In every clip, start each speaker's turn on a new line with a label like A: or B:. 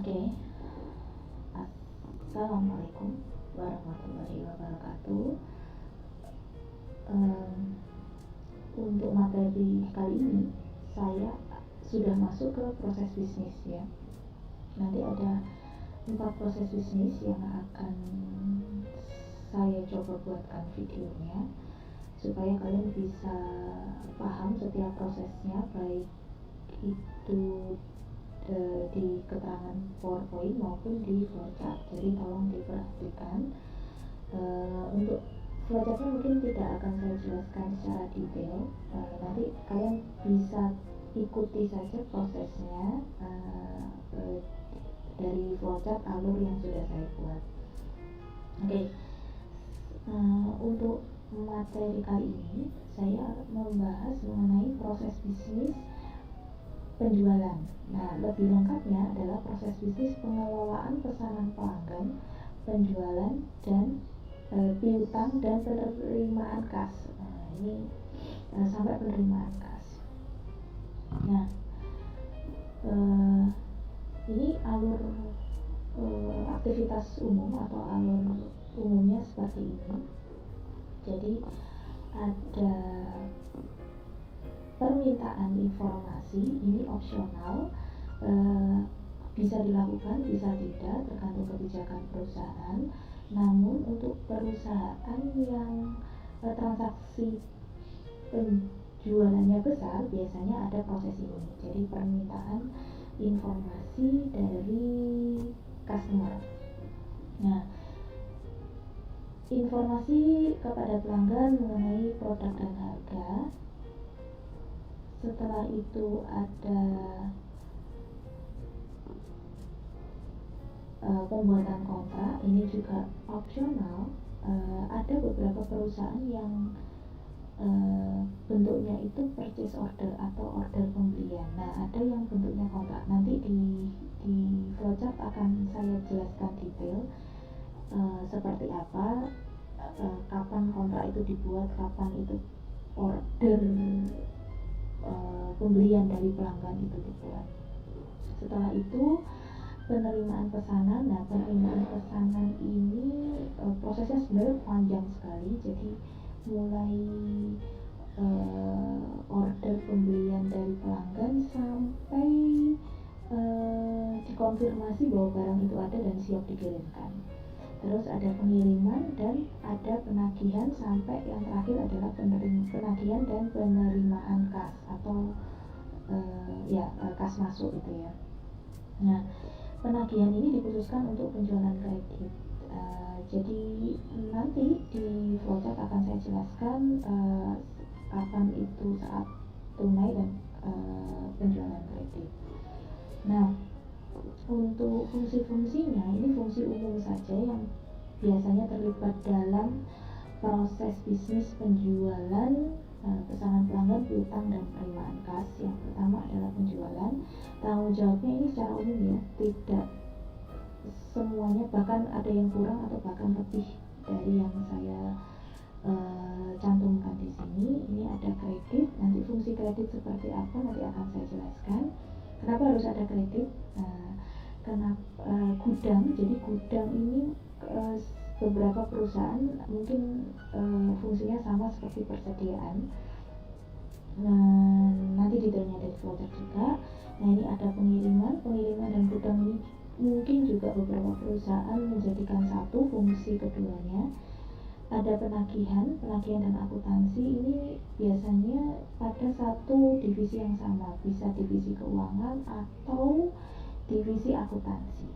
A: Oke, Assalamualaikum warahmatullahi wabarakatuh. Untuk materi kali ini saya sudah masuk ke proses bisnis ya. Nanti ada 4 proses bisnis yang akan saya coba buatkan videonya supaya kalian bisa paham setiap prosesnya, baik itu di keterangan PowerPoint maupun di flowchart. Jadi tolong diperhatikan. Untuk flowchartnya mungkin tidak akan saya jelaskan secara detail. Nanti kalian bisa ikuti saja prosesnya dari flowchart alur yang sudah saya buat. Oke. Untuk materi kali ini saya membahas mengenai proses bisnis penjualan. Nah, lebih lengkapnya adalah proses bisnis pengelolaan pesanan pelanggan, penjualan, dan piutang dan penerimaan kas. Nah, ini sampai penerimaan kas. Nah, ini alur aktivitas umum atau alur umumnya seperti ini. Jadi ada permintaan informasi, ini opsional, bisa dilakukan, bisa tidak, tergantung kebijakan perusahaan. Namun untuk perusahaan yang transaksi penjualannya besar, biasanya ada proses ini. Jadi permintaan informasi dari customer. Nah, informasi kepada pelanggan mengenai produk dan harga. Setelah itu ada pembuatan kontrak, ini juga opsional. Ada beberapa perusahaan yang bentuknya itu purchase order atau order pembelian. Nah, ada yang bentuknya kontrak. Nanti di flowchart akan saya jelaskan detail seperti apa, kapan kontrak itu dibuat, kapan itu order pembelian dari pelanggan itu dibuat. Setelah itu penerimaan pesanan. Nah, penerimaan pesanan ini prosesnya sebenarnya panjang sekali. Jadi mulai order pembelian dari pelanggan sampai dikonfirmasi bahwa barang itu ada dan siap dikirimkan. Terus ada pengiriman dan ada penagihan, sampai yang terakhir adalah penagihan dan penerimaan kas atau kas masuk itu ya. Nah, penagihan ini dikhususkan untuk penjualan kredit. Jadi nanti di flowchart akan saya jelaskan kapan itu saat tunai dan penjualan kredit. Nah, untuk fungsi-fungsinya, ini fungsi umum saja yang biasanya terlibat dalam proses bisnis penjualan, pesanan pelanggan, piutang, dan penerimaan kas. Yang pertama adalah penjualan. Tanggung jawabnya ini secara umum ya, tidak semuanya, bahkan ada yang kurang atau bahkan lebih dari yang saya cantumkan di sini. Ini ada kredit. Nanti fungsi kredit seperti apa nanti akan saya jelaskan. Kenapa harus ada kredit? Gudang. Jadi gudang ini beberapa perusahaan mungkin fungsinya sama seperti persediaan. Nah, nanti detailnya ada di flowchart juga. Nah, ini ada pengiriman dan gudang ini mungkin juga beberapa perusahaan menjadikan satu fungsi keduanya. Ada penagihan dan akuntansi. Ini biasanya pada satu divisi yang sama, bisa divisi keuangan atau divisi akuntansi.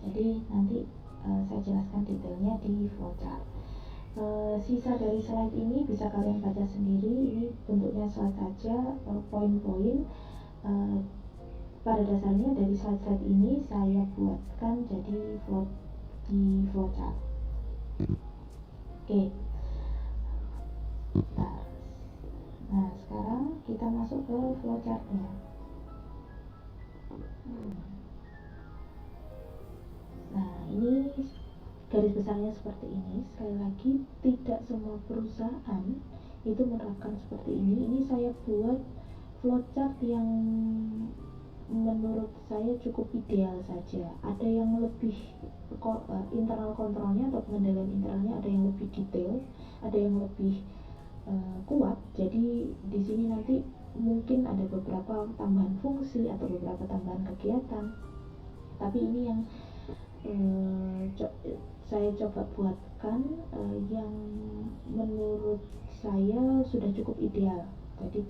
A: Jadi nanti saya jelaskan detailnya di flowchart. Sisa dari slide ini bisa kalian baca sendiri. Ini bentuknya slide saja, poin-poin. Pada dasarnya dari slide-slide ini saya buatkan jadi flowchart. Oke. Nah, sekarang kita masuk ke flowchartnya. Nah, ini garis besarnya seperti ini. Sekali lagi, tidak semua perusahaan itu menerapkan seperti ini. Ini saya buat flowchart yang menurut saya cukup ideal saja. Ada yang lebih internal kontrolnya atau pengendalian internalnya ada yang lebih detail, ada yang lebih kuat. Jadi di sini nanti mungkin ada beberapa tambahan fungsi atau beberapa tambahan kegiatan. Tapi ini yang saya coba buatkan yang menurut saya sudah cukup ideal. Jadi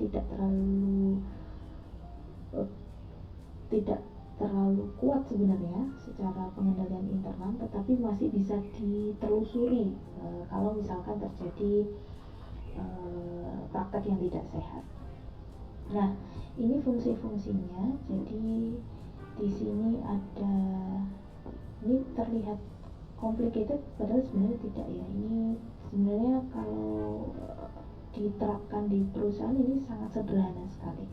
A: tidak terlalu kuat sebenarnya secara pengendalian internal, tetapi masih bisa ditelusuri kalau misalkan terjadi praktek yang tidak sehat. Nah, ini fungsi-fungsinya. Jadi di sini ada, ini terlihat complicated padahal sebenarnya tidak ya. Ini sebenarnya kalau diterapkan di perusahaan ini sangat sederhana sekali.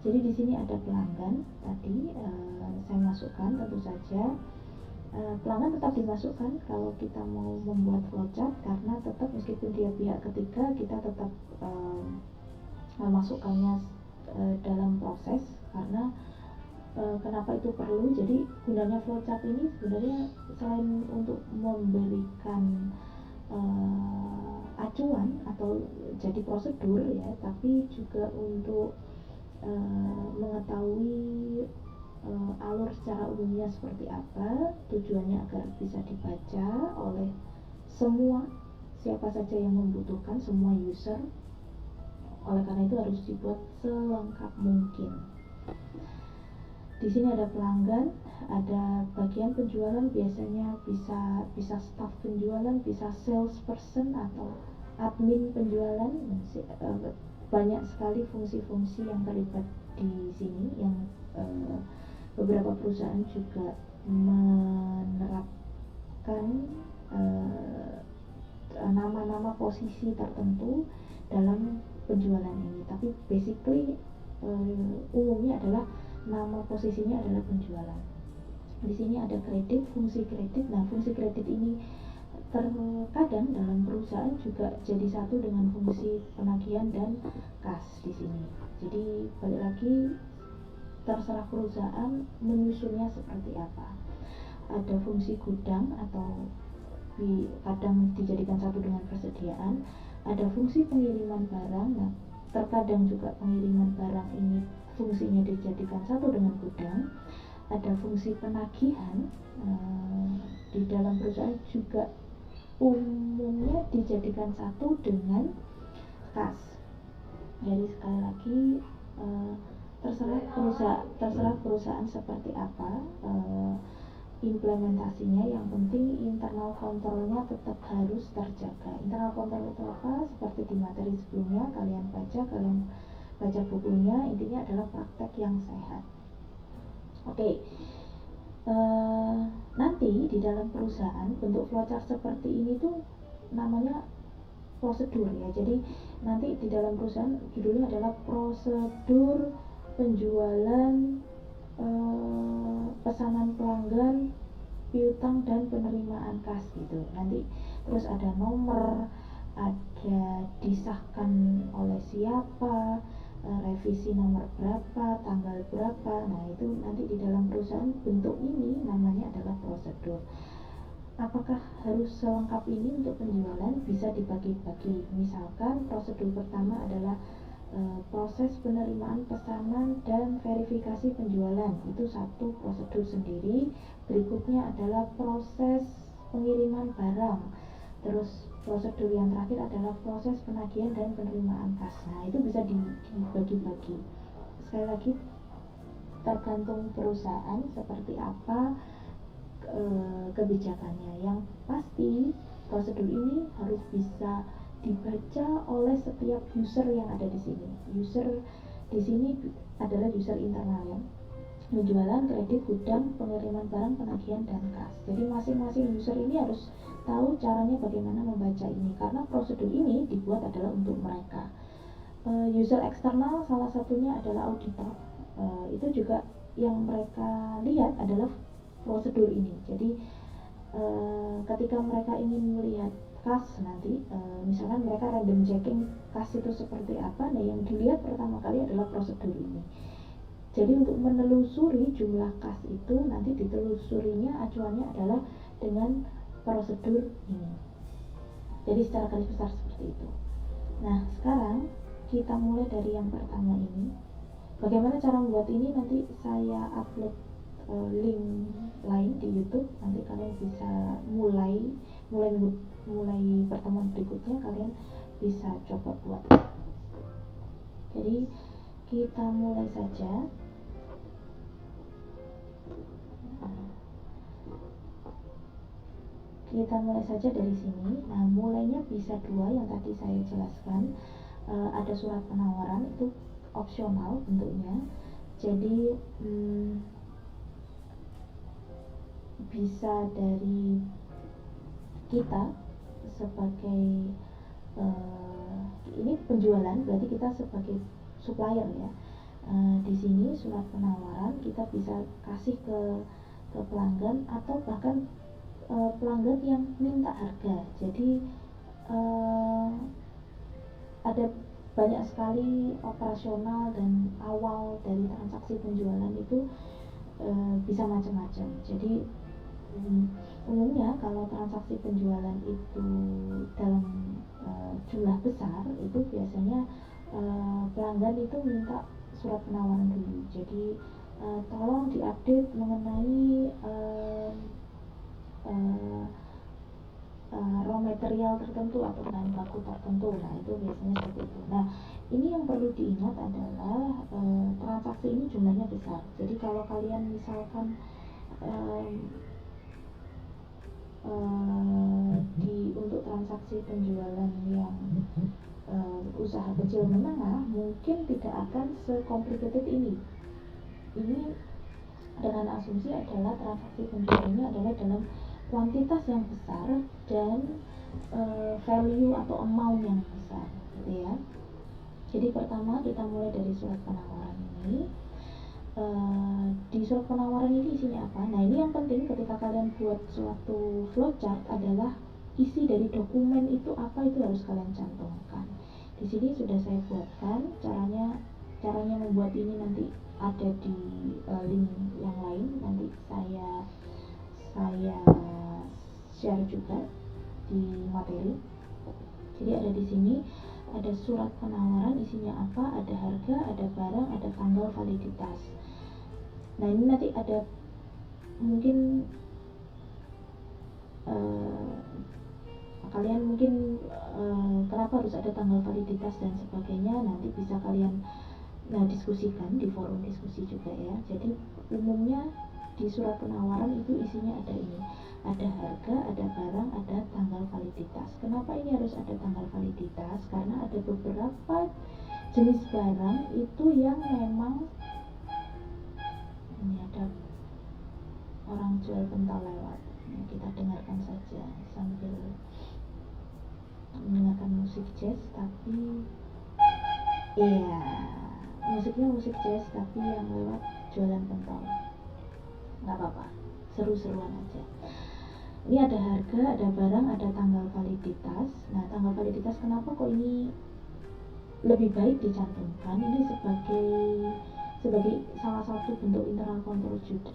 A: Jadi di sini ada pelanggan tadi saya masukkan, tentu saja pelanggan tetap dimasukkan kalau kita mau membuat flowchart, karena tetap meskipun dia pihak ketiga kita tetap memasukkannya dalam proses. Karena kenapa itu perlu? Jadi gunanya flowchart ini sebenarnya selain untuk memberikan acuan atau jadi prosedur ya, tapi juga untuk mengetahui alur secara umumnya seperti apa, tujuannya agar bisa dibaca oleh semua, siapa saja yang membutuhkan, semua user. Oleh karena itu harus dibuat selengkap mungkin. Di sini ada pelanggan, ada bagian penjualan, biasanya bisa staff penjualan, bisa salesperson atau admin penjualan. Banyak sekali fungsi-fungsi yang terlibat di sini yang beberapa perusahaan juga menerapkan nama-nama posisi tertentu dalam penjualan ini. Tapi basically umumnya adalah nama posisinya adalah penjualan. Di sini ada kredit, fungsi kredit. Nah, fungsi kredit ini terkadang dalam perusahaan juga jadi satu dengan fungsi penagihan dan kas di sini. Jadi balik lagi, terserah perusahaan menyusunnya seperti apa. Ada fungsi gudang atau kadang dijadikan satu dengan persediaan. Ada fungsi pengiriman barang. Nah, terkadang juga pengiriman barang ini fungsinya dijadikan satu dengan gudang. Ada fungsi penagihan di dalam perusahaan juga umumnya dijadikan satu dengan kas. Jadi sekali lagi terserah perusahaan seperti apa implementasinya. Yang penting internal kontrolnya tetap harus terjaga. Internal kontrol itu apa? Seperti di materi sebelumnya kalian baca bukunya, intinya adalah praktek yang sehat. Oke. Nanti di dalam perusahaan bentuk flowchart seperti ini tuh namanya prosedur ya. Jadi nanti di dalam perusahaan judulnya adalah prosedur penjualan, pesanan pelanggan, piutang dan penerimaan kas gitu. Nanti terus ada nomor, ada disahkan oleh siapa, revisi nomor berapa, tanggal berapa. Nah, itu nanti di dalam perusahaan bentuk ini namanya adalah prosedur. Apakah harus selengkap ini untuk penjualan? Bisa dibagi-bagi. Misalkan prosedur pertama adalah proses penerimaan pesanan dan verifikasi penjualan. Itu satu prosedur sendiri. Berikutnya adalah proses pengiriman barang. Terus prosedur yang terakhir adalah proses penagihan dan penerimaan kas. Nah, itu bisa dibagi-bagi. Sekali lagi, tergantung perusahaan seperti apa kebijakannya. Yang pasti prosedur ini harus bisa dibaca oleh setiap user yang ada di sini. User di sini adalah user internal ya. Penjualan, kredit, gudang, pengiriman barang, penagihan dan kas. Jadi masing-masing user ini harus tahu caranya bagaimana membaca ini, karena prosedur ini dibuat adalah untuk mereka. User eksternal salah satunya adalah auditor. Itu juga yang mereka lihat adalah prosedur ini. Jadi ketika mereka ingin melihat kas nanti, misalkan mereka random checking kas itu seperti apa, nah yang dilihat pertama kali adalah prosedur ini. Jadi untuk menelusuri jumlah kas itu nanti ditelusurinya acuannya adalah dengan prosedur ini. Jadi secara garis besar seperti itu. Nah, sekarang kita mulai dari yang pertama ini. Bagaimana cara membuat ini nanti saya upload link lain di YouTube. Nanti kalian bisa mulai pertemuan berikutnya kalian bisa coba buat. Jadi kita mulai saja. Kita mulai saja dari sini. Nah, mulainya bisa dua yang tadi saya jelaskan. Ada surat penawaran, itu opsional bentuknya. Jadi bisa dari kita sebagai ini penjualan, berarti kita sebagai supplier ya. Di sini surat penawaran kita bisa kasih ke pelanggan atau bahkan pelanggan yang minta harga. Jadi ada banyak sekali operasional dan awal dari transaksi penjualan itu bisa macam-macam. Jadi umumnya kalau transaksi penjualan itu dalam jumlah besar, itu biasanya pelanggan itu minta surat penawaran dulu. Jadi tolong diupdate mengenai raw material tertentu atau bahan baku tertentu. Nah, itu biasanya seperti itu. Nah, ini yang perlu diingat adalah transaksi ini jumlahnya besar. Jadi kalau kalian misalkan untuk transaksi penjualan yang usaha kecil menengah mungkin tidak akan se-complicated ini. Ini dengan asumsi adalah transaksi penjualannya adalah dalam kuantitas yang besar dan value atau amount yang besar, gitu ya. Jadi pertama kita mulai dari surat penawaran ini. Di surat penawaran ini isinya apa? Nah, ini yang penting ketika kalian buat suatu flowchart adalah isi dari dokumen itu apa, itu harus kalian cantumkan. Di sini sudah saya buatkan caranya membuat ini, nanti ada di link yang lain, nanti saya share juga di materi. Jadi ada di sini ada surat penawaran, isinya apa, ada harga, ada barang, ada tanggal validitas. Nah, ini nanti ada mungkin kalian mungkin kenapa harus ada tanggal validitas dan sebagainya, nanti bisa kalian diskusikan di forum diskusi juga ya. Jadi umumnya di surat penawaran itu isinya ada ini, ada harga, ada barang, ada tanggal validitas. Kenapa ini harus ada tanggal validitas? Karena ada beberapa jenis barang itu yang memang, ini ada orang jual pentol lewat, kita dengarkan saja sambil mendengarkan musik jazz, tapi iya, musiknya musik jazz tapi yang lewat jualan pentol. Nggak apa-apa, seru-seruan aja. Ini ada harga, ada barang, ada tanggal validitas. Nah, tanggal validitas kenapa kok ini lebih baik dicantumkan? Ini sebagai salah satu bentuk internal control juga.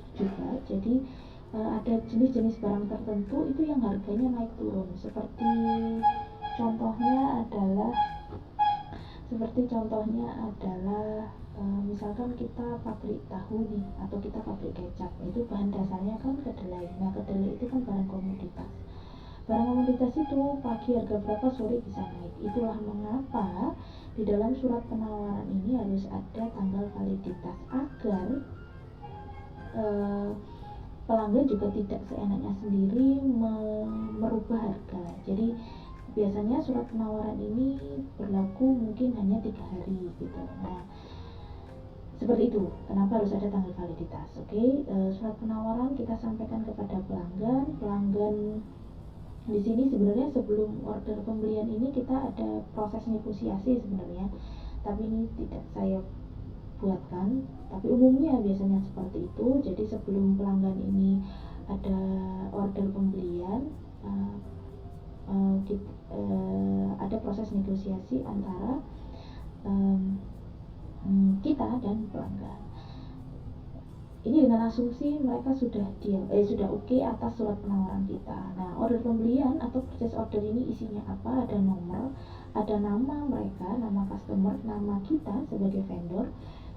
A: Jadi ada jenis-jenis barang tertentu itu yang harganya naik turun. Seperti contohnya adalah misalkan kita pabrik tahu nih, atau kita pabrik kecap, itu bahan dasarnya kan kedelai. Nah, kedelai itu kan barang komoditas. Barang komoditas itu pagi harga berapa, sore bisa naik. Itulah mengapa di dalam surat penawaran ini harus ada tanggal validitas agar pelanggan juga tidak seenaknya sendiri merubah harga. Jadi biasanya surat penawaran ini berlaku mungkin hanya 3 hari gitu. Nah, seperti itu. Kenapa harus ada tanggal validitas? Oke, surat penawaran kita sampaikan kepada pelanggan. Pelanggan di sini sebenarnya sebelum order pembelian ini kita ada proses negosiasi sebenarnya, tapi ini tidak saya buatkan. Tapi umumnya biasanya seperti itu. Jadi sebelum pelanggan ini ada order pembelian, ada proses negosiasi antara kita dan pelanggan. ini dengan asumsi mereka sudah oke atas surat penawaran kita. Nah, order pembelian atau purchase order ini isinya apa? Ada nomor, ada nama mereka, nama customer, nama kita sebagai vendor,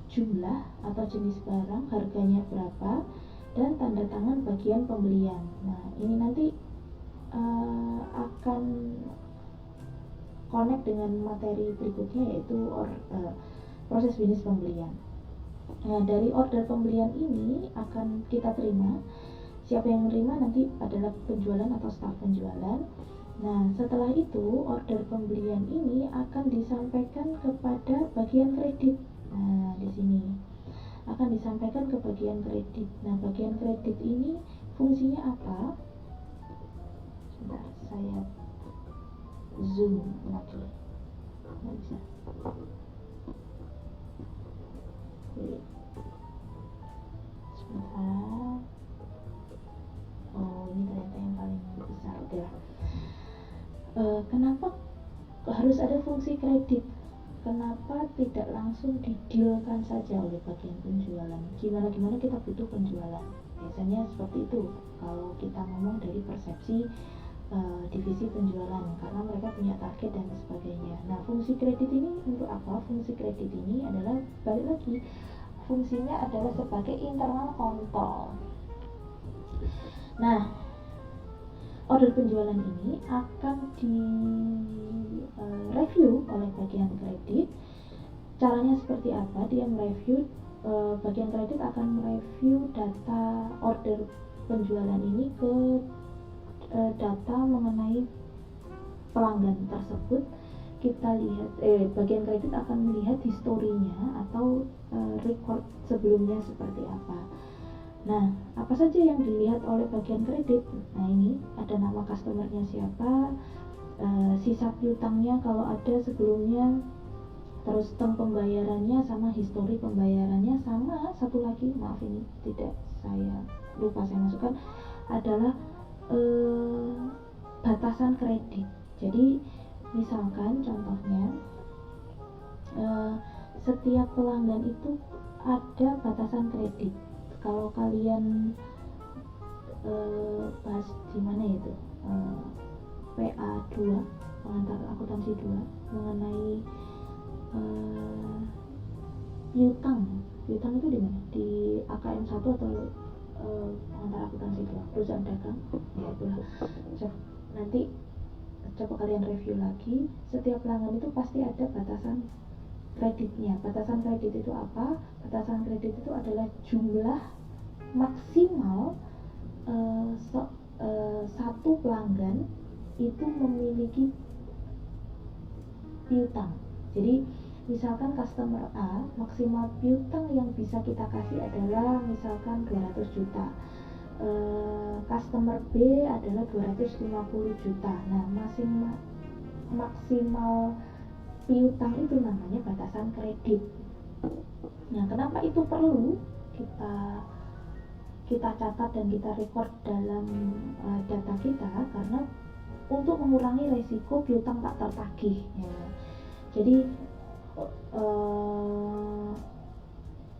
A: jumlah atau jenis barang, harganya berapa, dan tanda tangan bagian pembelian. Nah, ini nanti akan connect dengan materi berikutnya, yaitu proses bisnis pembelian. Nah, dari order pembelian ini akan kita terima. Siapa yang menerima nanti adalah penjualan atau staf penjualan. Nah, setelah itu order pembelian ini akan disampaikan kepada bagian kredit. Nah, di sini akan disampaikan ke bagian kredit. Nah, bagian kredit ini fungsinya apa? Sebentar, saya zoom lagi. Nggak bisa. Sebentar. Oh, ini ternyata yang paling besar. Udah. Kenapa harus ada fungsi kredit? Kenapa tidak langsung didealkan saja oleh bagian penjualan? Gimana kita butuh penjualan? Biasanya seperti itu kalau kita ngomong dari persepsi divisi penjualan, karena mereka punya target dan sebagainya. Nah, fungsi kredit ini untuk apa? Fungsi kredit ini adalah, balik lagi, fungsinya adalah sebagai internal kontrol. Nah, order penjualan ini akan direview oleh bagian kredit. Caranya seperti apa? Dia mereview, bagian kredit akan mereview data order penjualan ini ke data mengenai pelanggan tersebut. Kita lihat, bagian kredit akan melihat historinya atau record sebelumnya seperti apa. Nah, apa saja yang dilihat oleh bagian kredit? Nah, ini ada nama customernya siapa, sisa piutangnya kalau ada sebelumnya, terus term pembayarannya sama histori pembayarannya, sama satu lagi, maaf ini tidak saya masukkan, adalah batasan kredit. Jadi misalkan contohnya setiap pelanggan itu ada batasan kredit. Kalau kalian bahas di mana itu PA2, pengantar akuntansi 2, mengenai piutang itu di mana? Di AKM 1 atau pengantar akuntansi 2, perusahaan dagang, ya itulah. Nanti coba kalian review lagi, setiap pelanggan itu pasti ada batasan kreditnya. Batasan kredit itu apa? Batasan kredit itu adalah jumlah maksimal satu pelanggan itu memiliki piutang. Jadi misalkan customer A, maksimal piutang yang bisa kita kasih adalah misalkan 200 juta. Customer B adalah 250 juta. Nah, maksimal piutang itu namanya batasan kredit. Nah, kenapa itu perlu kita catat dan kita record dalam data kita? Karena untuk mengurangi resiko piutang tak tertagih, ya. Jadi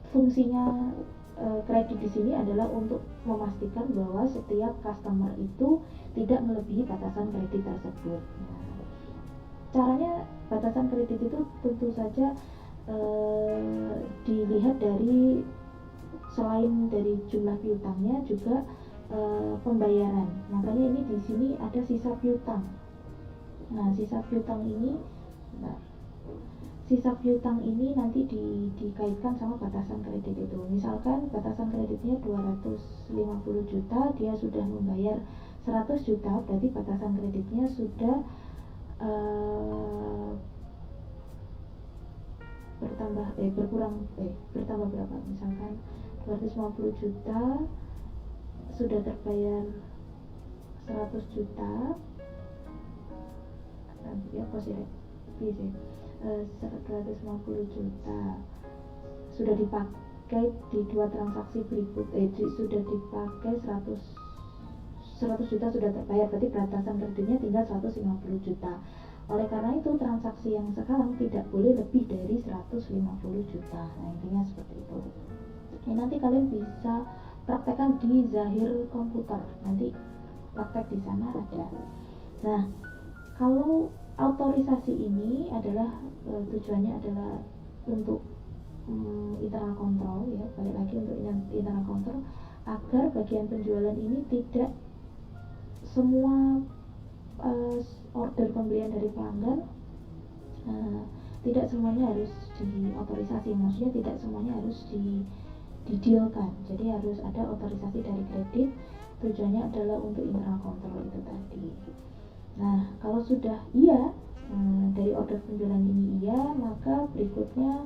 A: fungsinya kredit di sini adalah untuk memastikan bahwa setiap customer itu tidak melebihi batasan kredit tersebut. Nah, caranya batasan kredit itu tentu saja dilihat dari, selain dari jumlah piutangnya juga pembayaran. Makanya ini di sini ada sisa piutang. Nah, sisa piutang ini nanti dikaitkan sama batasan kredit itu. Misalkan batasan kreditnya 250 juta, dia sudah membayar 100 juta, berarti batasan kreditnya sudah bertambah berapa? Misalkan 250 juta sudah terbayar 100 juta, ya positif sih. 150 juta sudah dipakai di dua transaksi berikut, sudah dipakai 100 juta sudah terbayar, berarti batasan kreditnya tinggal 150 juta. Oleh karena itu transaksi yang sekarang tidak boleh lebih dari 150 juta. Nah, intinya seperti itu. nanti kalian bisa praktekkan di Zahir Komputer, nanti praktek di sana ada. Nah, kalau otorisasi ini adalah tujuannya adalah untuk internal control ya, balik lagi untuk internal control agar bagian penjualan ini tidak semua order pembelian dari pelanggan tidak semuanya harus diotorisasi, maksudnya tidak semuanya harus didealkan, jadi harus ada otorisasi dari kredit. Tujuannya adalah untuk internal control itu tadi. Nah, kalau sudah dari order penjualan ini maka berikutnya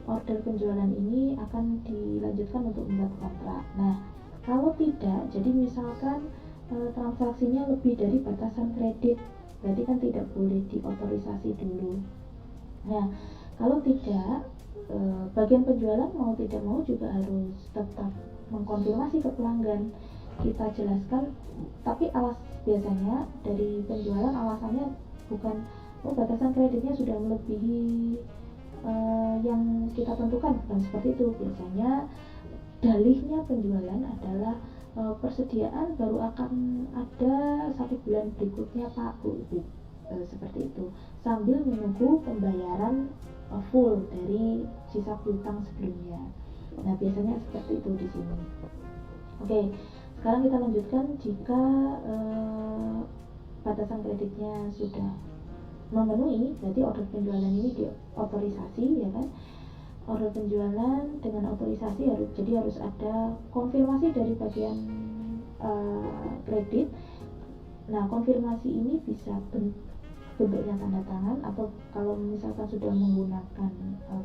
A: order penjualan ini akan dilanjutkan untuk membuat kontrak. Nah, kalau tidak, jadi misalkan transaksinya lebih dari batasan kredit, berarti kan tidak boleh diotorisasi dulu. Nah, kalau tidak, bagian penjualan mau tidak mau juga harus tetap mengkonfirmasi ke pelanggan. Kita jelaskan, tapi biasanya dari penjualan alasannya bukan batasan kreditnya sudah melebihi yang kita tentukan, bukan seperti itu. Biasanya dalihnya penjualan adalah persediaan baru akan ada 1 bulan berikutnya Pak Bu, seperti itu, sambil menunggu pembayaran full dari sisa piutang sebelumnya. Nah, biasanya seperti itu di sini. Oke, sekarang kita lanjutkan. Jika batasan kreditnya sudah memenuhi, berarti order penjualan ini diotorisasi, ya kan? Order penjualan dengan otorisasi harus ada konfirmasi dari bagian kredit. Nah, konfirmasi ini bisa bentuknya tanda tangan, atau kalau misalkan sudah menggunakan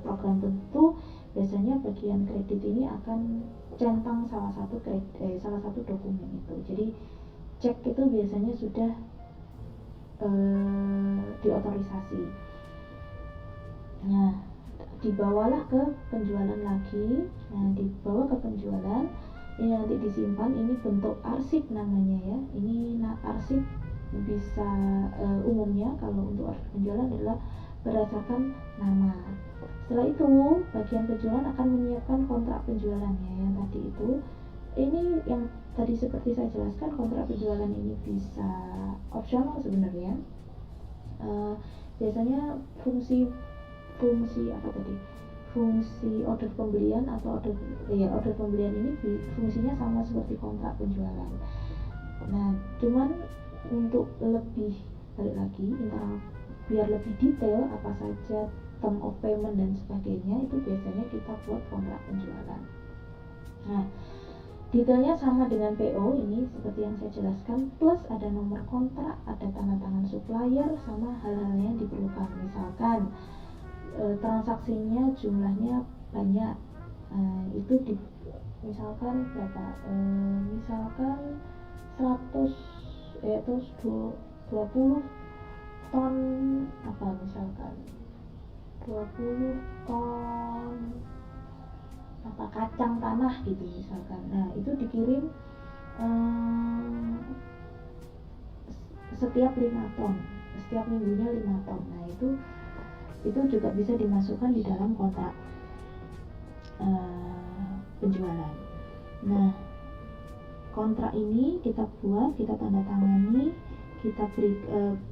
A: program tentu, biasanya bagian kredit ini akan centang salah satu dokumen itu. Jadi cek itu biasanya sudah diotorisasi. Nah, dibawalah ke penjualan lagi. Nah, dibawa ke penjualan, ini nanti disimpan. Ini bentuk arsip namanya ya. Ini arsip bisa umumnya kalau untuk penjualan adalah berdasarkan nama. Setelah itu bagian penjualan akan menyiapkan kontrak penjualannya yang tadi itu. Ini yang tadi seperti saya jelaskan, kontrak penjualan ini bisa opsional sebenarnya. Biasanya fungsi order pembelian atau order pembelian ini fungsinya sama seperti kontrak penjualan. Nah, cuman untuk lebih balik lagi biar lebih detail apa saja term of payment dan sebagainya, itu biasanya kita buat kontrak penjualan. Nah, detailnya sama dengan PO ini seperti yang saya jelaskan, plus ada nomor kontrak, ada tanda tangan supplier, sama hal-hal yang diperlukan. Misalkan transaksinya jumlahnya banyak, itu misalkan berapa? Misalkan 20 ton misalkan 20 ton kacang tanah gitu misalkan. Nah, itu dikirim setiap 5 ton, setiap minggunya 5 ton. Nah, itu juga bisa dimasukkan di dalam kontrak penjualan. Nah, kontrak ini kita buat, kita tanda tangani, kita beri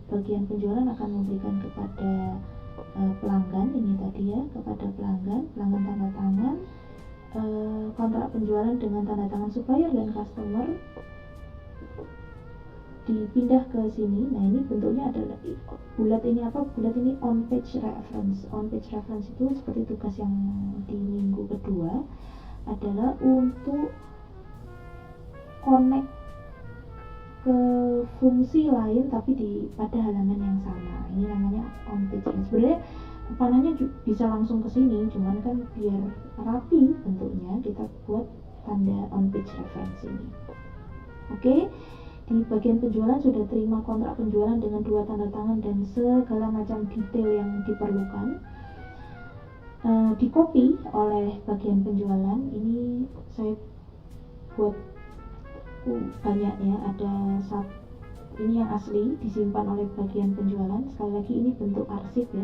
A: bagian penjualan akan memberikan kepada pelanggan ini tadi ya, kepada pelanggan tanda tangan kontrak penjualan dengan tanda tangan supplier dan customer, dipindah ke sini. Nah, ini bentuknya adalah bulat ini on page reference. On page reference itu seperti tugas yang di minggu kedua adalah untuk connect ke fungsi lain tapi pada halaman yang sama. Ini namanya on page. Sebenarnya panahnya bisa langsung ke sini, cuman kan biar rapi bentuknya kita buat tanda on page reference ini. Oke, di bagian penjualan sudah terima kontrak penjualan dengan 2 tanda tangan dan segala macam detail yang diperlukan. Di copy oleh bagian penjualan. Ini saya buat banyak ya, ada ini yang asli disimpan oleh bagian penjualan. Sekali lagi ini bentuk arsip ya.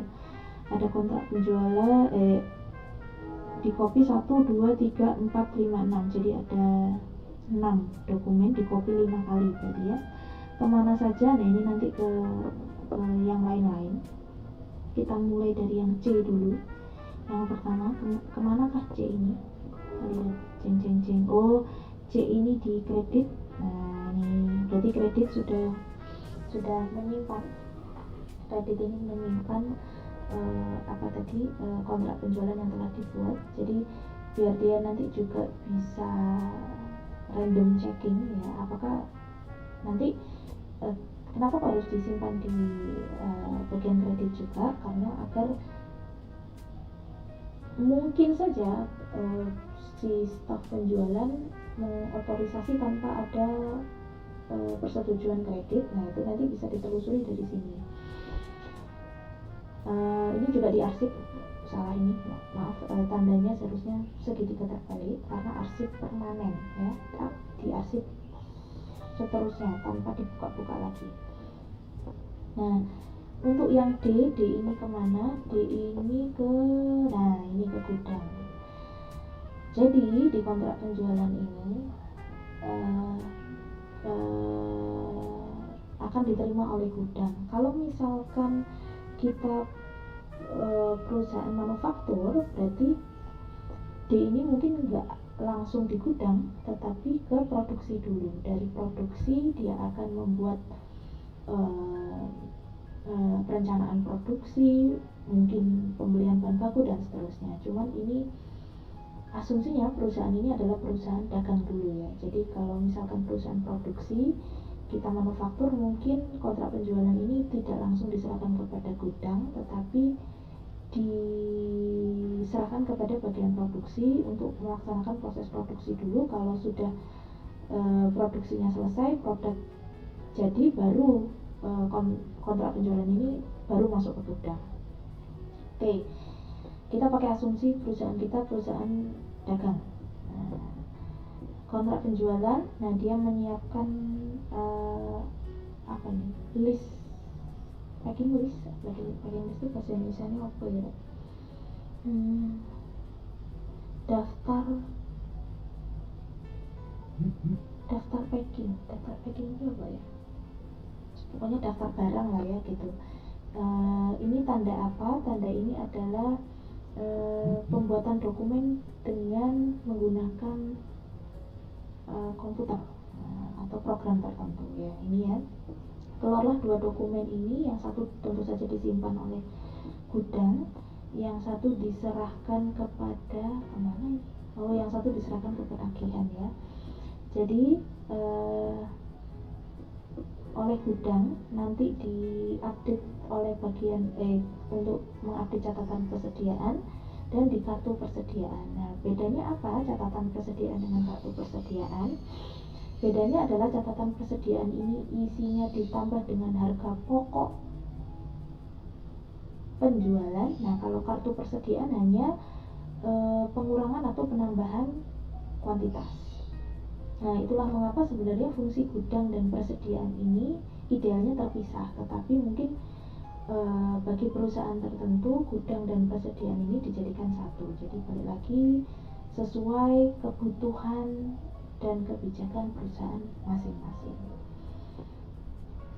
A: Ada kontrak penjualan, di copy 1, 2, 3, 4, 5, 6. Jadi ada 6 dokumen di copy 5 kali berarti ya. Kemana saja? Nah ini nanti ke yang lain-lain. Kita mulai dari yang C dulu. Yang pertama, kemanakah C ini? Kita lihat jeng. Oh, C ini di kredit. Nah ini berarti kredit sudah menyimpan. Kredit ini menyimpan kontrak penjualan yang telah dibuat. Jadi biar dia nanti juga bisa random checking ya, apakah nanti kenapa harus disimpan di bagian kredit juga, karena agar mungkin saja si staf penjualan mengotorisasi tanpa ada persetujuan kredit. Nah itu nanti bisa ditelusuri dari sini. Ini juga diarsip, salah ini, maaf, tandanya seharusnya segitiga terbalik karena arsip permanen ya, diarsip seterusnya tanpa dibuka-buka lagi. Nah untuk yang D ini kemana? D ini ke gudang. Jadi di kontrak penjualan ini akan diterima oleh gudang. Kalau misalkan kita perusahaan manufaktur, berarti D ini mungkin nggak langsung di gudang, tetapi ke produksi dulu. Dari produksi dia akan membuat perencanaan produksi, mungkin pembelian bahan baku dan seterusnya. Cuman ini asumsinya perusahaan ini adalah perusahaan dagang dulu ya. Jadi kalau misalkan perusahaan produksi, kita manufaktur, mungkin kontrak penjualan ini tidak langsung diserahkan kepada gudang, tetapi diserahkan kepada bagian produksi untuk melaksanakan proses produksi dulu. Kalau sudah produksinya selesai, produk jadi, baru kontrak penjualan ini baru masuk ke gudang. Oke, kita pakai asumsi perusahaan kita perusahaan dagang. Kontrak penjualan, nah dia menyiapkan list, packing list itu bahasa Indonesianya apa ya? Daftar packing itu apa ya? Pokoknya daftar barang lah ya gitu. Ini tanda apa? Tanda ini adalah pembuatan dokumen dengan menggunakan komputer atau program tertentu ya. Ini ya, keluarlah 2 dokumen ini. Yang satu tentu saja disimpan oleh gudang, yang satu diserahkan kepada kemana ini? Yang satu diserahkan ke penagihan ya. Jadi oleh gudang, nanti diupdate oleh bagian untuk mengupdate catatan persediaan dan di kartu persediaan. Nah, bedanya apa catatan persediaan dengan kartu persediaan? Bedanya adalah catatan persediaan ini isinya ditambah dengan harga pokok penjualan. Nah, kalau kartu persediaan hanya pengurangan atau penambahan kuantitas. Nah, itulah mengapa sebenarnya fungsi gudang dan persediaan ini idealnya terpisah, tetapi mungkin bagi perusahaan tertentu gudang dan persediaan ini dijadikan satu. Jadi balik lagi sesuai kebutuhan dan kebijakan perusahaan masing-masing.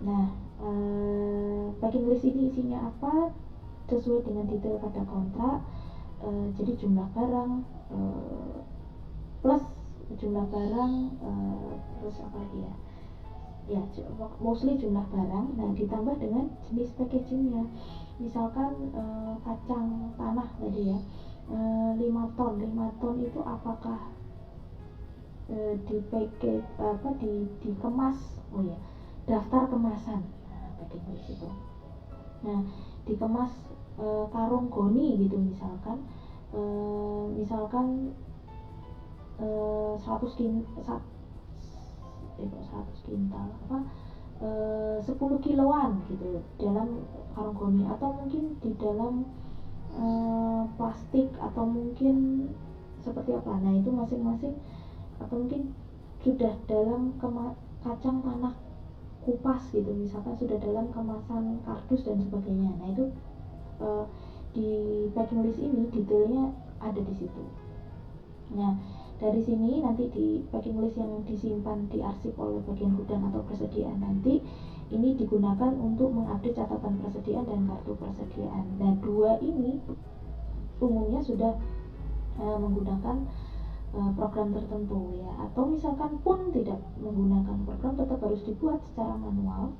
A: Nah, packing list ini isinya apa? Sesuai dengan detail pada kontrak. Jadi jumlah barang plus jumlah barang terus apa lagi ya? Ya, mostly jumlah barang. Nah, ditambah dengan jenis packagingnya. Misalkan kacang tanah tadi ya, 5 ton itu apakah dikemas? Oh ya, daftar kemasan. Nah, packing list itu. Nah, dikemas karung goni gitu misalkan. Misalkan 100 kintal 10 kiloan gitu dalam karung goni, atau mungkin di dalam plastik, atau mungkin seperti apa. Nah, itu masing-masing, atau mungkin sudah dalam kacang tanah kupas gitu misalkan, sudah dalam kemasan kardus dan sebagainya. Nah, itu di packing list ini detailnya ada di situ. Nah, dari sini nanti di packing list yang disimpan di arsip oleh bagian gudang atau persediaan nanti ini digunakan untuk mengupdate catatan persediaan dan kartu persediaan. Nah, dua ini umumnya sudah menggunakan program tertentu ya, atau misalkan pun tidak menggunakan program, tetap harus dibuat secara manual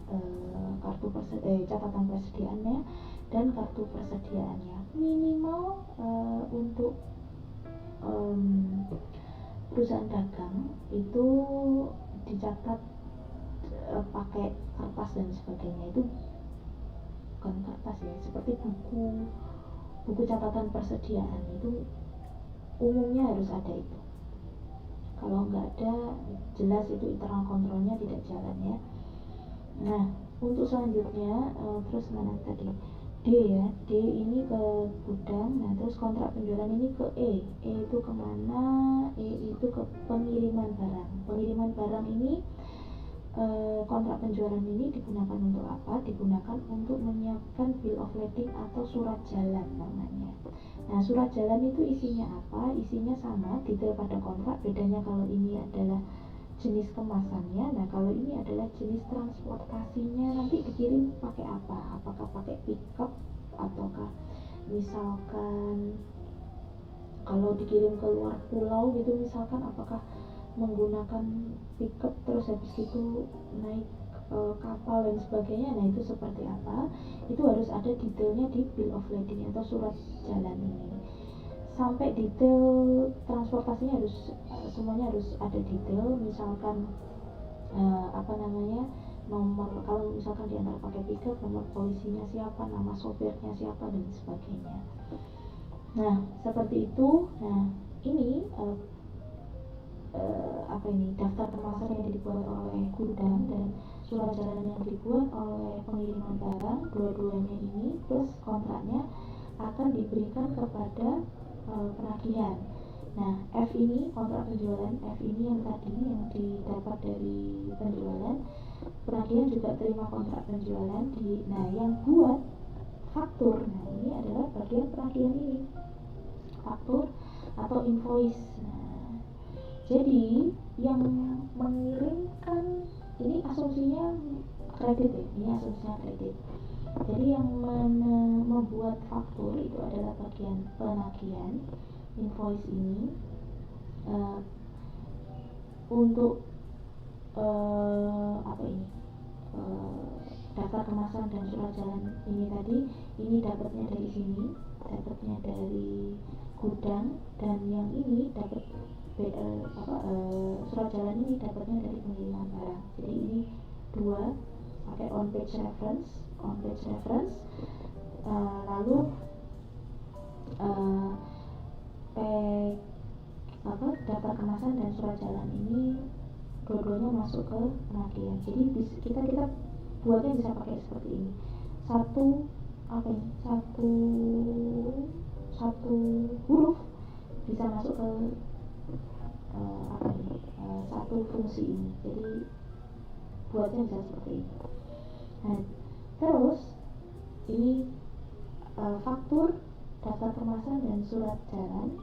A: catatan persediaannya dan kartu persediaannya. Minimal untuk perusahaan dagang itu dicatat pakai kertas dan sebagainya, itu bukan kertas ya, seperti buku catatan persediaan itu umumnya harus ada itu. Kalau nggak ada, jelas itu internal kontrolnya tidak jalan ya. Nah, untuk selanjutnya terus mana tadi, D ya, D ini ke gudang. Nah, terus kontrak penjualan ini ke E itu kemana? E itu ke pengiriman barang. Pengiriman barang ini kontrak penjualan ini digunakan untuk apa? Digunakan untuk menyiapkan bill of lading atau surat jalan namanya. Nah, surat jalan itu isinya apa? Isinya sama, detail pada kontrak. Bedanya kalau ini adalah jenis kemasannya, nah kalau ini adalah jenis transportasinya, nanti dikirim pakai apa? Apakah pakai pickup ataukah misalkan kalau dikirim ke luar pulau gitu misalkan, apakah menggunakan pickup terus habis itu naik kapal dan sebagainya. Nah, itu seperti apa? Itu harus ada detailnya di bill of lading atau surat jalan ini. Sampai detail transportasinya harus semuanya harus ada detail. Misalkan nomor, kalau misalkan diantar pakai pickup, nomor polisinya siapa, nama sopirnya siapa dan sebagainya. Nah, seperti itu. Nah, ini daftar kemasan yang dibuat oleh gudang dan surat jalan yang dibuat oleh pengiriman barang, dua-duanya ini plus kontraknya akan diberikan kepada penagihan. Nah, F ini kontrak penjualan, F ini yang tadi yang didapat dari penjualan, penagihan juga terima kontrak penjualan nah yang buat faktur, nah ini adalah bagian penagihan ini, faktur atau invoice. Nah, jadi yang mengirimkan ini asumsinya kredit ya, ini asumsinya kredit. Jadi yang membuat faktur itu adalah bagian penagihan, invoice ini untuk daftar kemasan dan surat jalan ini tadi, ini dapatnya dari sini, dapatnya dari gudang, dan yang ini dapat surat jalan ini dapatnya dari pengiriman barang. Jadi ini dua pakai on page reference, lalu daftar kemasan dan surat jalan ini dua-duanya masuk ke penagihan. Jadi kita buatnya bisa pakai seperti ini. Satu huruf bisa masuk ke satu fungsi ini. Jadi buatnya bisa seperti ini. Nah, terus ini faktur, daftar kemasan dan surat jalan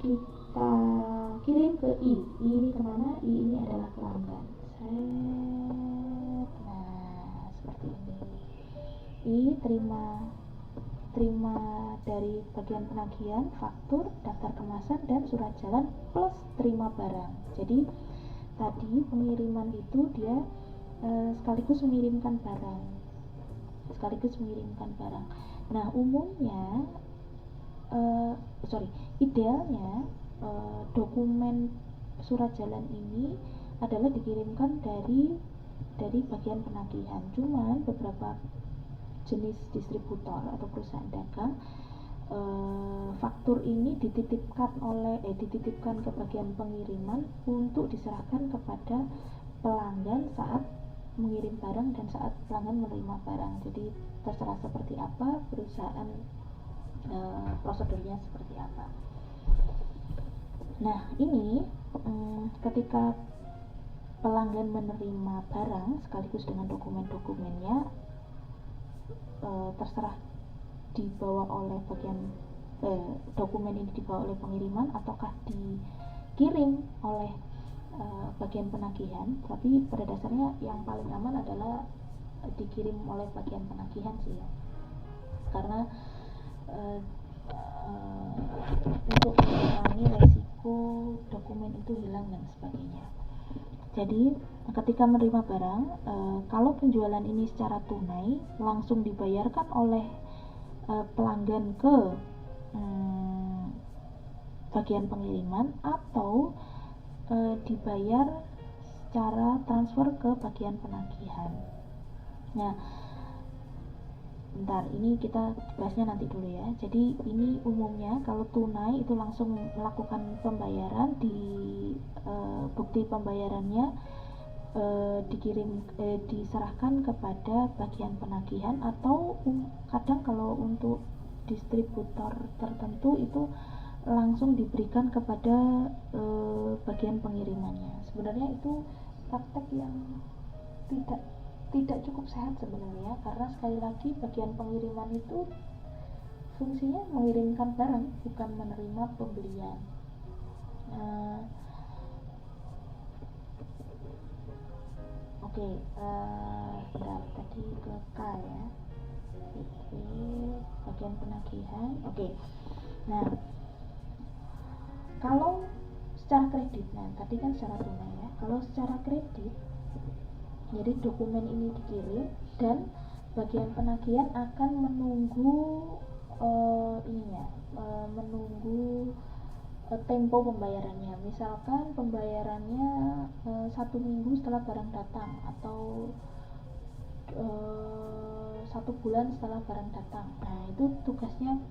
A: kita kirim ke I ini kemana? I ini adalah pelanggan. Nah, seperti ini. I terima dari bagian penagihan, faktur, daftar kemasan dan surat jalan plus terima barang. Jadi tadi pengiriman itu dia sekaligus mengirimkan barang. Nah, umumnya idealnya dokumen surat jalan ini adalah dikirimkan dari bagian penagihan. Cuman beberapa jenis distributor atau perusahaan dagang faktur ini dititipkan ke bagian pengiriman untuk diserahkan kepada pelanggan saat mengirim barang dan saat pelanggan menerima barang. Jadi terserah seperti apa perusahaan, prosedurnya seperti apa. Nah, ini ketika pelanggan menerima barang sekaligus dengan dokumen-dokumennya, terserah dibawa oleh bagian dokumen ini dibawa oleh pengiriman ataukah dikirim oleh bagian penagihan. Tapi pada dasarnya yang paling aman adalah dikirim oleh bagian penagihan sih ya, karena untuk mengurangi resiko dokumen itu hilang dan sebagainya. Jadi ketika menerima barang, kalau penjualan ini secara tunai langsung dibayarkan oleh pelanggan ke bagian pengiriman atau dibayar secara transfer ke bagian penagihan. Nah, bentar, ini kita bahasnya nanti dulu ya. Jadi ini umumnya kalau tunai itu langsung melakukan pembayaran, di bukti pembayarannya diserahkan kepada bagian penagihan, atau kadang kalau untuk distributor tertentu itu langsung diberikan kepada bagian pengirimannya. Sebenarnya itu praktek yang tidak cukup sehat sebenarnya, karena sekali lagi bagian pengiriman itu fungsinya mengirimkan barang, bukan menerima pembelian. Bentar, tadi ke K ya. Bagian penagihan. Nah, kalau secara kredit, nah tadi kan secara tunai ya. Kalau secara kredit, jadi dokumen ini dikirim dan bagian penagihan akan menunggu menunggu tempo pembayarannya. Misalkan pembayarannya 1 minggu setelah barang datang, atau 1 bulan setelah barang datang. Nah, itu tugasnya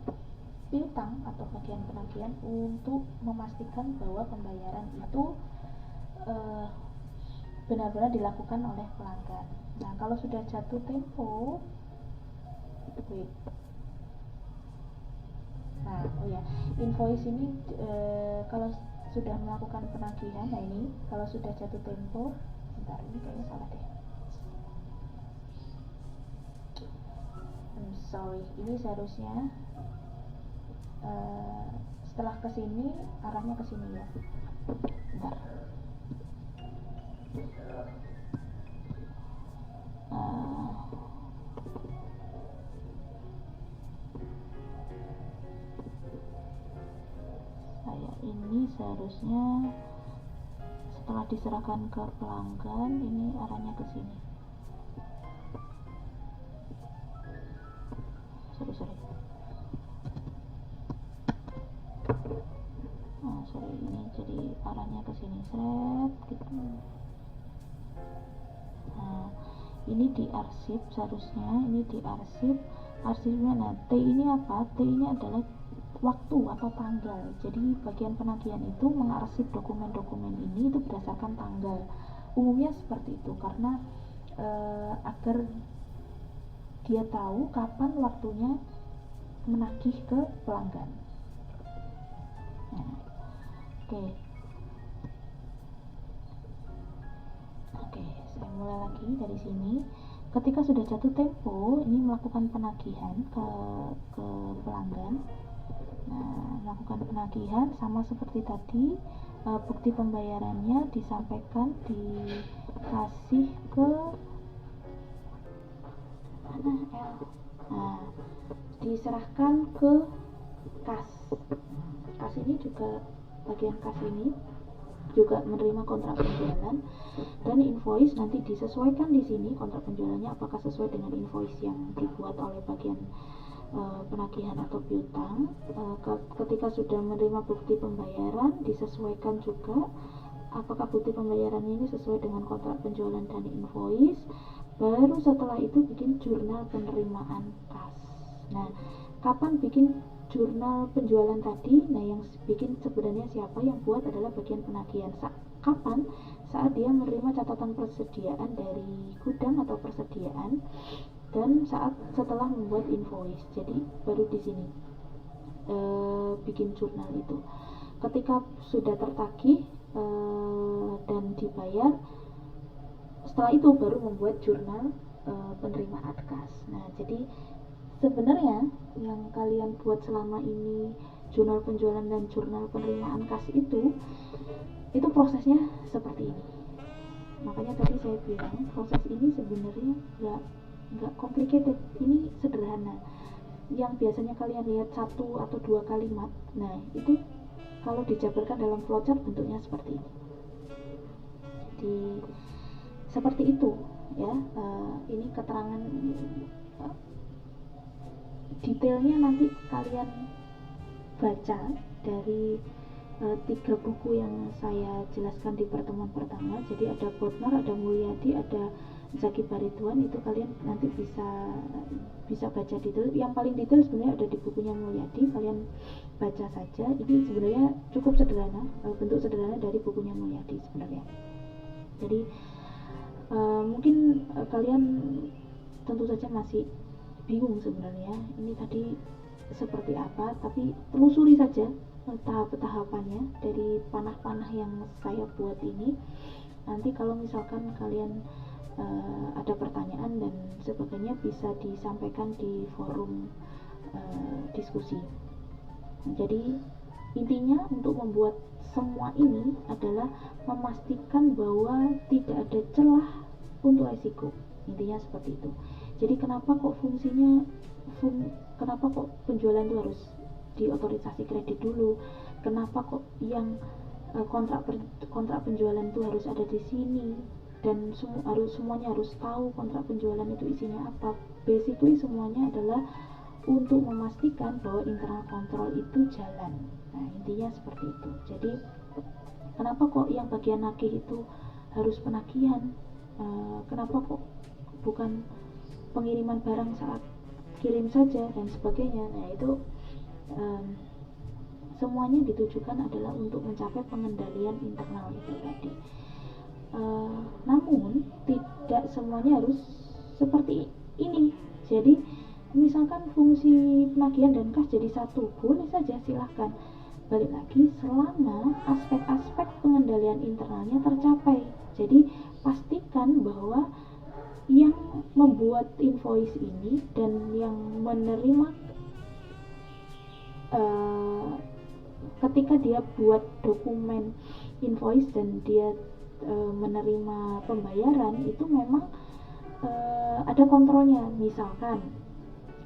A: piutang atau bagian penagihan untuk memastikan bahwa pembayaran itu benar-benar dilakukan oleh pelanggan. Nah, kalau sudah jatuh tempo, invoice ini kalau sudah melakukan penagihan, nah ini kalau sudah jatuh tempo, bentar, ini kayaknya salah deh. Sorry, ini seharusnya setelah kesini arahnya kesini ya. Bentar. Ini seharusnya setelah diserahkan ke pelanggan, ini arahnya ke sini. Sorry, ini jadi arahnya ke sini, gitu. Nah, ini diarsip seharusnya, ini diarsip. Arsipnya, nah T ini apa? T ini adalah waktu atau tanggal. Jadi bagian penagihan itu mengarsip dokumen-dokumen ini itu berdasarkan tanggal. Umumnya seperti itu karena agar dia tahu kapan waktunya menagih ke pelanggan. Nah, Oke, saya mulai lagi dari sini. Ketika sudah jatuh tempo, ini melakukan penagihan ke pelanggan. Nah, melakukan penagihan sama seperti tadi, bukti pembayarannya disampaikan, dikasih ke mana L. Nah, diserahkan ke kas. Kas ini juga, bagian kas ini juga menerima kontrak penjualan, dan invoice nanti disesuaikan di sini kontrak penjualannya apakah sesuai dengan invoice yang dibuat oleh bagian penagihan atau piutang. Ketika sudah menerima bukti pembayaran, disesuaikan juga apakah bukti pembayarannya ini sesuai dengan kontrak penjualan dan invoice. Baru setelah itu bikin jurnal penerimaan kas. Nah, kapan bikin jurnal penjualan tadi? Nah, yang bikin sebenarnya siapa? Yang buat adalah bagian penagihan. Kapan? Saat dia menerima catatan persediaan dari gudang atau persediaan, dan setelah membuat invoice. Jadi baru di sini bikin jurnal itu. Ketika sudah tertagih dan dibayar, setelah itu baru membuat jurnal penerimaan kas. Nah, jadi sebenarnya yang kalian buat selama ini, jurnal penjualan dan jurnal penerimaan kas itu prosesnya seperti ini. Makanya tadi saya bilang proses ini sebenarnya nggak complicated, ini sederhana. Yang biasanya kalian lihat 1 atau 2 kalimat, nah itu kalau dijabarkan dalam flowchart bentuknya seperti ini. Jadi seperti itu ya. Ini keterangan detailnya nanti kalian baca dari 3 buku yang saya jelaskan di pertemuan pertama. Jadi ada Bodmer, ada Mulyadi, ada Zaki Baridwan. Itu kalian nanti bisa baca detail. Yang paling detail sebenarnya ada di bukunya Mulyadi, kalian baca saja. Ini sebenarnya cukup sederhana, bentuk sederhana dari bukunya Mulyadi sebenarnya. Jadi mungkin kalian tentu saja masih bingung sebenarnya ini tadi seperti apa, tapi telusuri saja tahap-tahapannya dari panah-panah yang saya buat ini. Nanti kalau misalkan kalian ada pertanyaan dan sebagainya bisa disampaikan di forum diskusi. Jadi intinya untuk membuat semua ini adalah memastikan bahwa tidak ada celah untuk resiko. Intinya seperti itu. Jadi kenapa kok kenapa kok penjualan itu harus di otorisasi kredit dulu, kenapa kok yang kontrak penjualan itu harus ada di sini, dan semuanya harus tahu kontrak penjualan itu isinya apa. Basically semuanya adalah untuk memastikan bahwa internal kontrol itu jalan. Nah intinya seperti itu. Jadi kenapa kok yang bagian nagih itu harus penagihan, kenapa kok bukan pengiriman barang saat kirim saja dan sebagainya. Nah itu semuanya ditujukan adalah untuk mencapai pengendalian internal itu tadi. Namun tidak semuanya harus seperti ini. Jadi misalkan fungsi penagihan dan kas jadi satu, boleh saja, silahkan. Balik lagi selama aspek-aspek pengendalian internalnya tercapai. Jadi pastikan bahwa yang membuat invoice ini dan yang menerima ketika dia buat dokumen invoice dan dia menerima pembayaran itu memang ada kontrolnya. Misalkan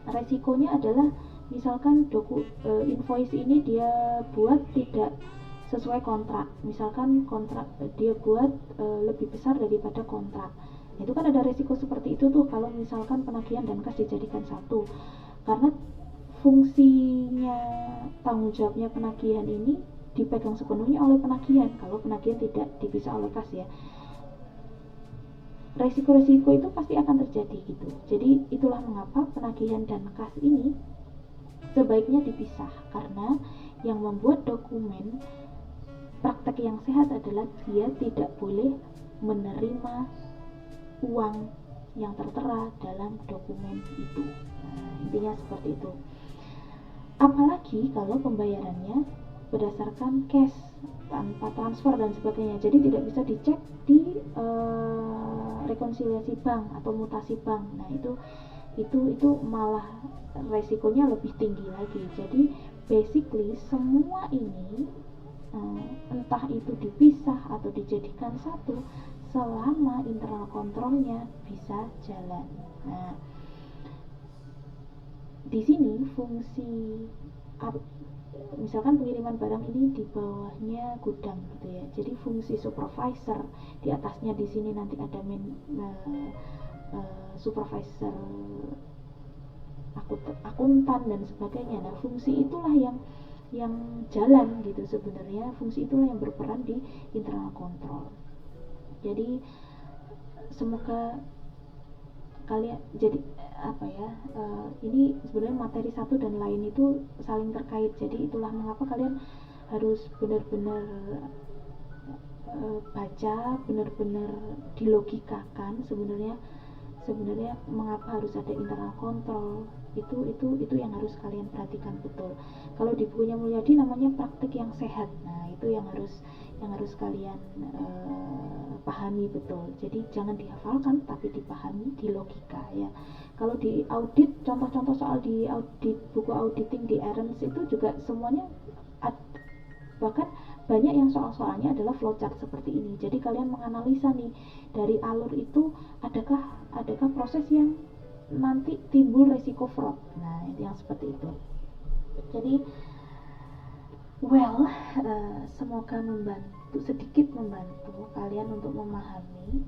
A: resikonya adalah misalkan invoice ini dia buat tidak sesuai kontrak, misalkan kontrak dia buat lebih besar daripada kontrak. Itu kan ada resiko seperti itu tuh kalau misalkan penagihan dan kas dijadikan satu, karena fungsinya tanggung jawabnya penagihan ini dipegang sepenuhnya oleh penagihan kalau penagihan tidak dipisah oleh kas ya. Resiko-resiko itu pasti akan terjadi gitu. Jadi itulah mengapa penagihan dan kas ini sebaiknya dipisah, karena yang membuat dokumen praktek yang sehat adalah dia tidak boleh menerima uang yang tertera dalam dokumen itu. Intinya seperti itu. Apalagi kalau pembayarannya berdasarkan cash tanpa transfer dan sebagainya, jadi tidak bisa dicek di rekonsiliasi bank atau mutasi bank. Nah itu malah resikonya lebih tinggi lagi. Jadi basically semua ini entah itu dipisah atau dijadikan satu, selama internal kontrolnya bisa jalan. Nah, di sini fungsi misalkan pengiriman barang ini di bawahnya gudang gitu ya. Jadi fungsi supervisor, di atasnya di sini nanti ada supervisor akuntan dan sebagainya. Nah, fungsi itulah yang jalan gitu sebenarnya. Fungsi itulah yang berperan di internal control. Jadi semoga kalian jadi ini sebenarnya materi satu dan lain itu saling terkait. Jadi itulah mengapa kalian harus benar-benar baca, benar-benar dilogikakan sebenarnya mengapa harus ada internal control, Itu yang harus kalian perhatikan betul. Kalau di bukunya Mulyadi namanya praktik yang sehat. Nah, itu yang harus kalian pahami betul. Jadi jangan dihafalkan tapi dipahami, di logika ya. Kalau di audit, contoh-contoh soal di audit, buku auditing di Ahrens itu juga semuanya bahkan banyak yang soal-soalnya adalah flowchart seperti ini. Jadi kalian menganalisa nih dari alur itu adakah proses yang nanti timbul resiko fraud. Nah, yang seperti itu. Jadi semoga sedikit membantu kalian untuk memahami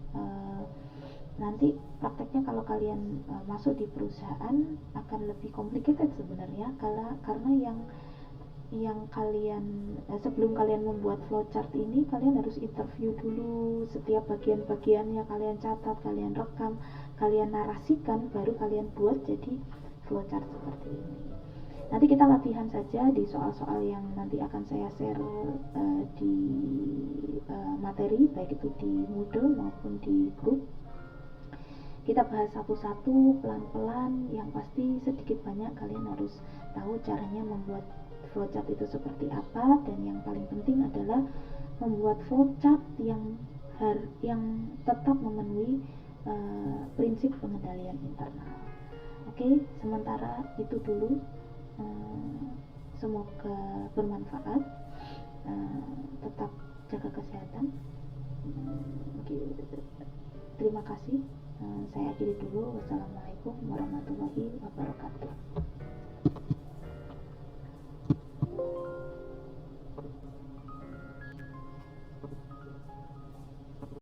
A: nanti prakteknya kalau kalian masuk di perusahaan akan lebih complicated sebenarnya karena yang kalian sebelum kalian membuat flowchart ini kalian harus interview dulu setiap bagian-bagiannya, kalian catat, kalian rekam, kalian narasikan, baru kalian buat jadi flowchart seperti ini. Nanti kita latihan saja di soal-soal yang nanti akan saya share di materi, baik itu di Moodle maupun di grup. Kita bahas satu-satu pelan-pelan, yang pasti sedikit banyak kalian harus tahu caranya membuat flowchart itu seperti apa, dan yang paling penting adalah membuat flowchart yang tetap memenuhi prinsip pengendalian internal. Oke, sementara itu dulu. Semoga bermanfaat. Tetap jaga kesehatan. Terima kasih. Saya akhiri dulu. Wassalamualaikum warahmatullahi wabarakatuh.